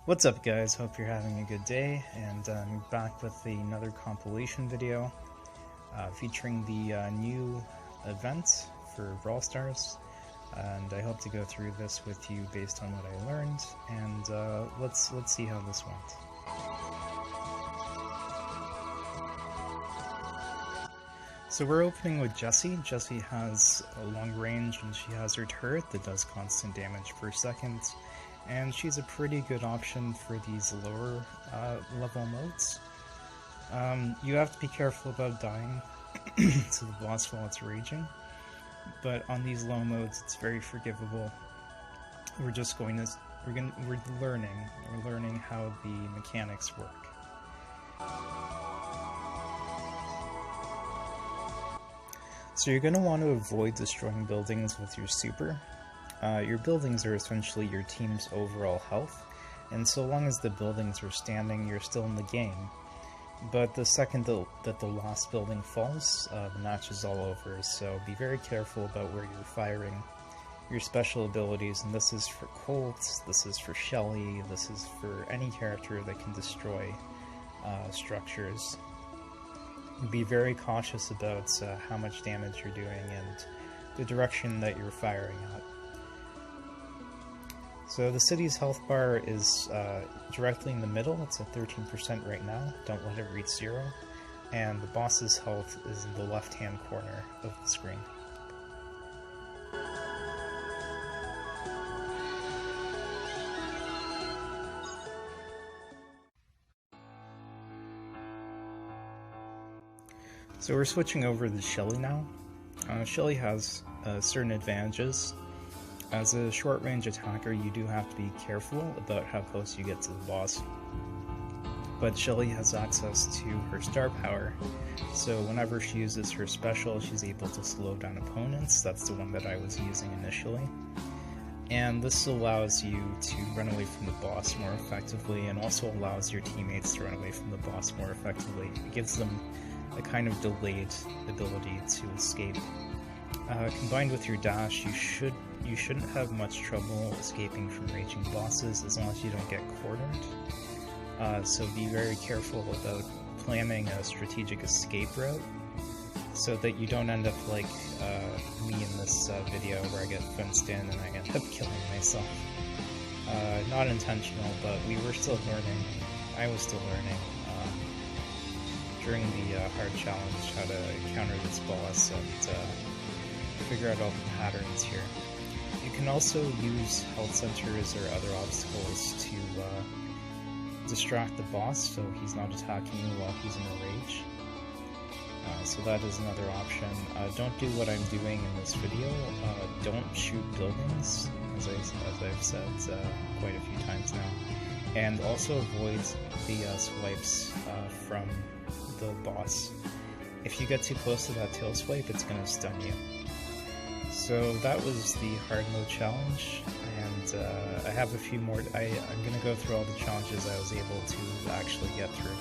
What's up guys, hope you're having a good day, and I'm back with another compilation video featuring the new event for Brawl Stars, and I hope to go through this with you based on what I learned, and let's see how this went. So we're opening with Jessie. Jessie has a long range and she has her turret that does constant damage per second. And she's a pretty good option for these lower level modes. You have to be careful about dying to the boss while it's raging, but on these low modes it's very forgivable. We're learning how the mechanics work. So you're going to want to avoid destroying buildings with your super. Your buildings are essentially your team's overall health, and so long as the buildings are standing, you're still in the game. But the second that the last building falls, the match is all over, so be very careful about where you're firing your special abilities, and this is for Colt, this is for Shelly, this is for any character that can destroy structures. Be very cautious about how much damage you're doing and the direction that you're firing at. So the city's health bar is directly in the middle. It's at 13% right now. Don't let it reach 0. And the boss's health is in the left-hand corner of the screen. So we're switching over to Shelly now. Shelly has certain advantages. As a short-range attacker, you do have to be careful about how close you get to the boss. But Shelly has access to her star power, so whenever she uses her special, she's able to slow down opponents. That's the one that I was using initially. And this allows you to run away from the boss more effectively, and also allows your teammates to run away from the boss more effectively. It gives them a kind of delayed ability to escape. Combined with your dash, you shouldn't have much trouble escaping from raging bosses as long as you don't get cornered. So be very careful about planning a strategic escape route so that you don't end up like me in this video where I get fenced in and I end up killing myself. Not intentional, but we were still learning. I was still learning during the hard challenge how to counter this boss and figure out all the patterns here. You can also use health centers or other obstacles to distract the boss so he's not attacking you while he's in a rage. So that is another option. Don't do what I'm doing in this video. Don't shoot buildings, as I've said quite a few times now. And also avoid the swipes from the boss. If you get too close to that tail swipe, it's going to stun you. So that was the hard mode challenge, and I have a few more. I'm going to go through all the challenges I was able to actually get through.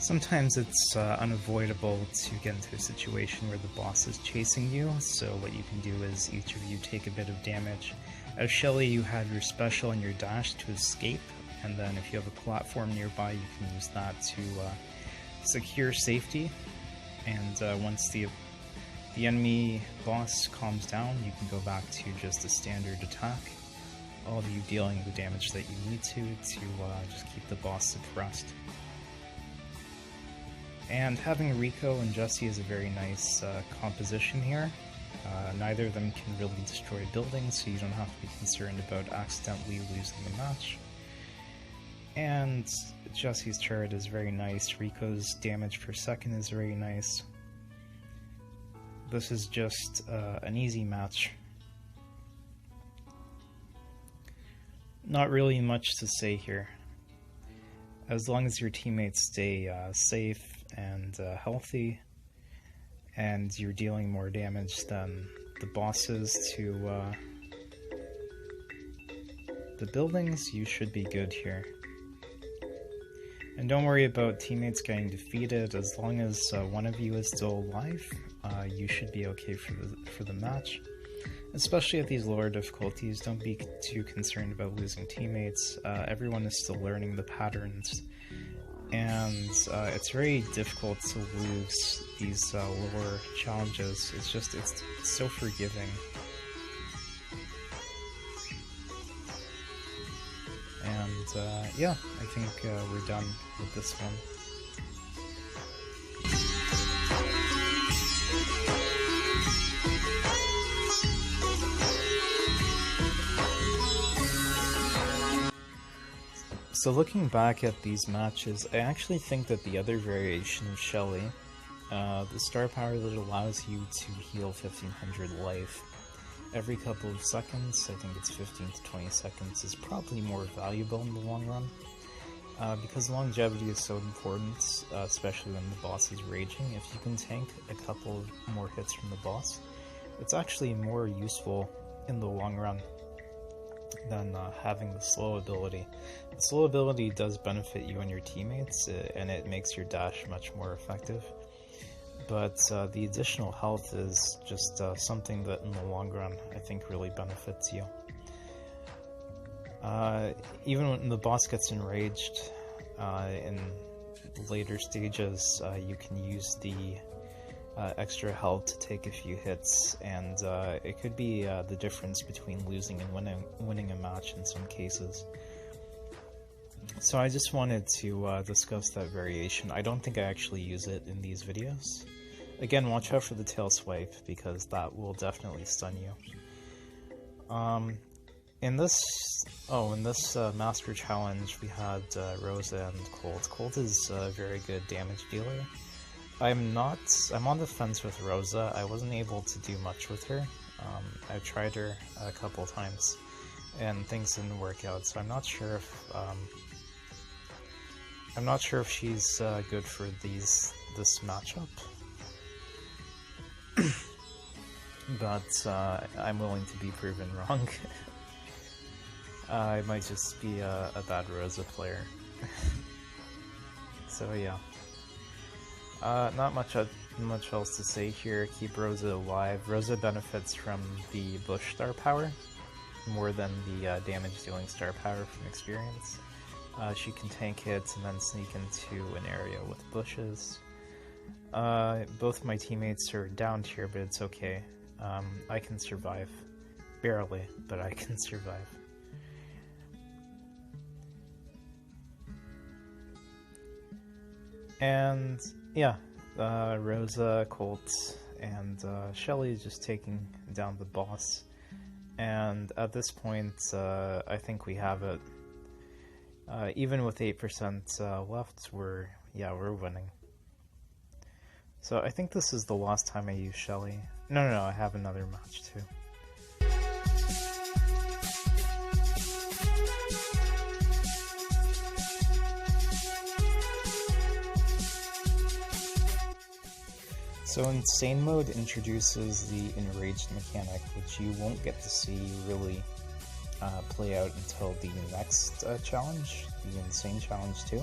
Sometimes it's unavoidable to get into a situation where the boss is chasing you, so what you can do is each of you take a bit of damage. As Shelly, you had your special and your dash to escape, and then if you have a platform nearby, you can use that to secure safety, and once the enemy boss calms down, you can go back to just a standard attack, all of you dealing the damage that you need to just keep the boss suppressed. And having Rico and Jessie is a very nice composition here. Neither of them can really destroy buildings, so you don't have to be concerned about accidentally losing the match. And Jessie's turret is very nice. Rico's damage per second is very nice. This is just an easy match. Not really much to say here. as long as your teammates stay safe and healthy, and you're dealing more damage than the bosses to the buildings, you should be good here. And don't worry about teammates getting defeated. As long as one of you is still alive, you should be okay for the match. Especially at these lower difficulties, don't be too concerned about losing teammates. Everyone is still learning the patterns, and it's very difficult to lose these lower challenges. It's so forgiving. And yeah, I think we're done with this one. So looking back at these matches, I actually think that the other variation of Shelly, the star power that allows you to heal 1500 life every couple of seconds, I think it's 15 to 20 seconds, is probably more valuable in the long run. Because longevity is so important, especially when the boss is raging. If you can tank a couple more hits from the boss, it's actually more useful in the long run than having the slow ability. The slow ability does benefit you and your teammates, and it makes your dash much more effective. But the additional health is just something that in the long run I think really benefits you. Even when the boss gets enraged in later stages, you can use the extra health to take a few hits, and it could be the difference between losing and winning a match in some cases. So I just wanted to discuss that variation. I don't think I actually use it in these videos. Again, watch out for the tail swipe, because that will definitely stun you. In this Master Challenge, we had Rosa and Colt. Colt is a very good damage dealer. I'm on the fence with Rosa. I wasn't able to do much with her. I've tried her a couple times, and things didn't work out. So I'm not sure if she's good for this matchup. But I'm willing to be proven wrong. I might just be a bad Rosa player. So yeah. Not much else to say here. Keep Rosa alive. Rosa benefits from the bush star power more than the damage dealing star power from experience. She can tank hits and then sneak into an area with bushes. Both my teammates are downed here, but it's okay. I can survive. Barely, but I can survive. And yeah, Rosa, Colt, and Shelly is just taking down the boss. And at this point, I think we have it. Even with 8% left, we're winning. So I think this is the last time I use Shelly. No, I have another match too. So Insane Mode introduces the Enraged mechanic, which you won't get to see really play out until the next challenge, the Insane Challenge 2.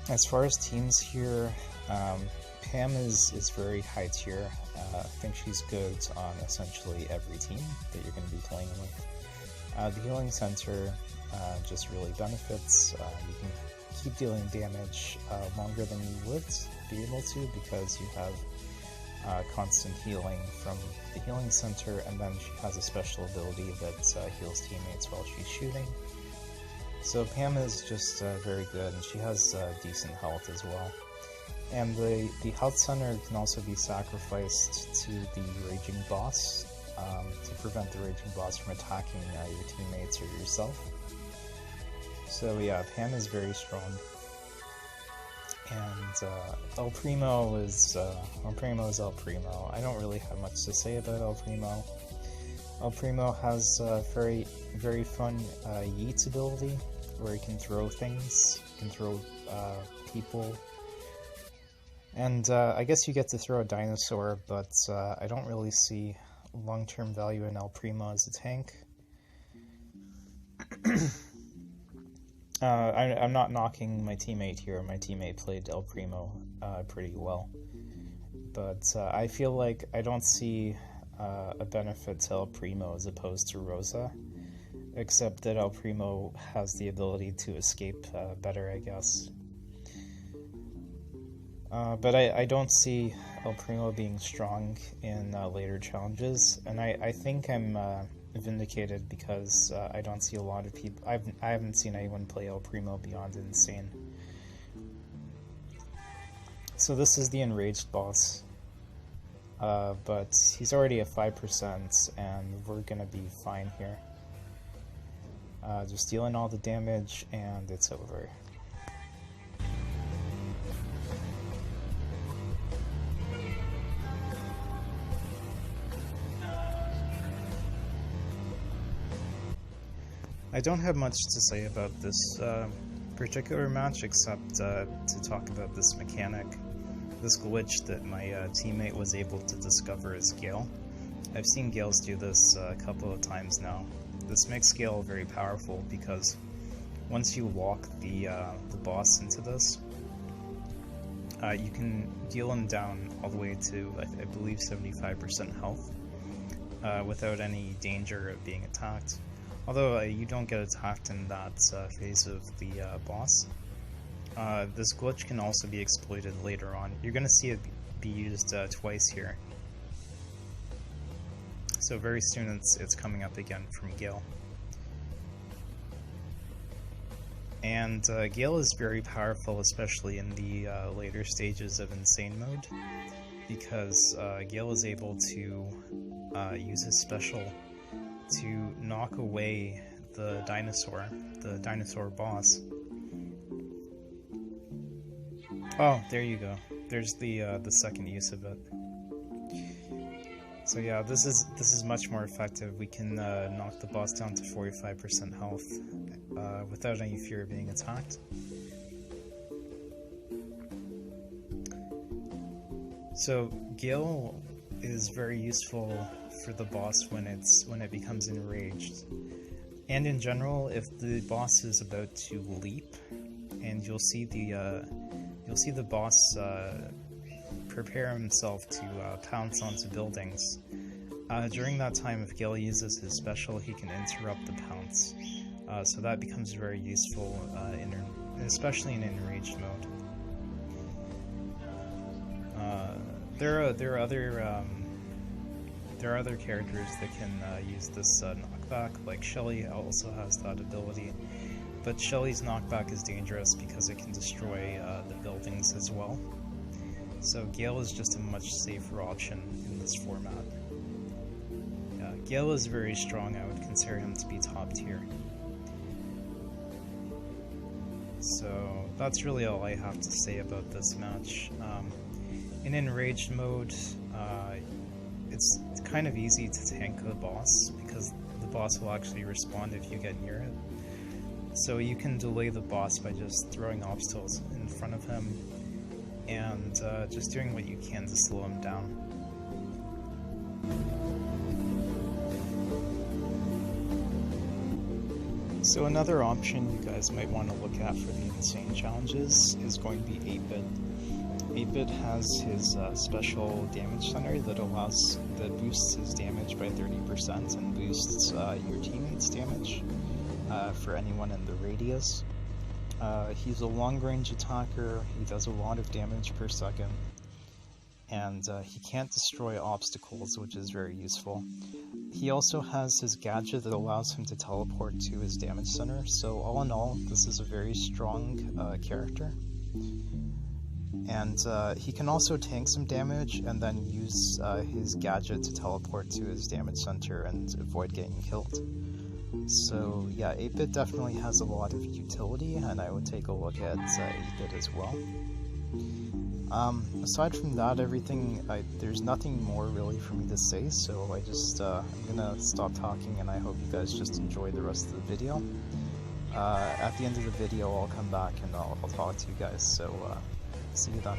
As far as teams here, Pam is very high tier. I think she's good on essentially every team that you're going to be playing with. The Healing Center just really benefits. You can keep dealing damage longer than you would be able to, because you have constant healing from the Healing Center, and then she has a special ability that heals teammates while she's shooting. So Pam is just very good, and she has decent health as well. And the health center can also be sacrificed to the Raging Boss to prevent the Raging Boss from attacking your teammates or yourself. So yeah, Pam is very strong. And El Primo is El Primo. I don't really have much to say about El Primo. El Primo has very fun Yeet's ability, where he can throw things, he can throw people. And I guess you get to throw a dinosaur, but I don't really see long-term value in El Primo as a tank. I'm not knocking my teammate here. My teammate played El Primo pretty well. But I feel like I don't see a benefit to El Primo as opposed to Rosa, except that El Primo has the ability to escape better, I guess. But I don't see El Primo being strong in later challenges, and I think I'm vindicated because I don't see a lot of people. I haven't seen anyone play El Primo beyond Insane. So this is the Enraged boss, but he's already at 5%, and we're gonna be fine here. Just dealing all the damage, and it's over. I don't have much to say about this particular match except to talk about this mechanic, this glitch that my teammate was able to discover as Gale. I've seen Gales do this a couple of times now. This makes Gale very powerful because once you walk the boss into this, you can deal him down all the way to, I believe, 75% health without any danger of being attacked. Although you don't get attacked in that phase of the boss. This glitch can also be exploited later on. You're going to see it be used twice here. So very soon it's coming up again from Gale. And Gale is very powerful, especially in the later stages of Insane mode, because Gale is able to use his special to knock away the dinosaur boss. Oh, there you go. There's the second use of it. So yeah, this is much more effective. We can knock the boss down to 45% health without any fear of being attacked. So Gale is very useful for the boss when it becomes enraged, and in general, if the boss is about to leap, and you'll see the boss prepare himself to pounce onto buildings. During that time, if Gale uses his special, he can interrupt the pounce, so that becomes very useful, especially in enraged mode. There are other characters that can use this knockback, like Shelly also has that ability, but Shelly's knockback is dangerous because it can destroy the buildings as well. So Gale is just a much safer option in this format. Gale is very strong. I would consider him to be top tier. So that's really all I have to say about this match. In enraged mode, it's kind of easy to tank the boss because the boss will actually respond if you get near it. So you can delay the boss by just throwing obstacles in front of him and just doing what you can to slow him down. So another option you guys might want to look at for the Insane challenges is going to be 8-Bit. 8-Bit has his special damage center that boosts his damage by 30% and boosts your teammate's damage for anyone in the radius. He's a long-range attacker, he does a lot of damage per second, and he can't destroy obstacles, which is very useful. He also has his gadget that allows him to teleport to his damage center, so all in all, this is a very strong character. And he can also tank some damage and then use his gadget to teleport to his damage center and avoid getting killed. So yeah, 8-Bit definitely has a lot of utility, and I would take a look at 8-Bit as well. Aside from that, there's nothing more really for me to say, so I'm gonna stop talking, and I hope you guys just enjoy the rest of the video. At the end of the video, I'll come back and I'll talk to you guys, so see you then.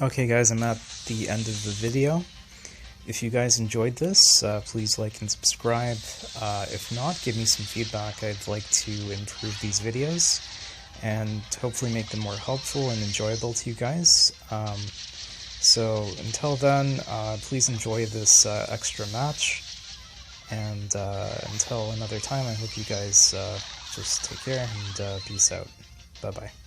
Okay guys, I'm at the end of the video. If you guys enjoyed this, please like and subscribe. If not, give me some feedback. I'd like to improve these videos and hopefully make them more helpful and enjoyable to you guys. So until then, please enjoy this extra match, and until another time, I hope you guys just take care and peace out. Bye-bye.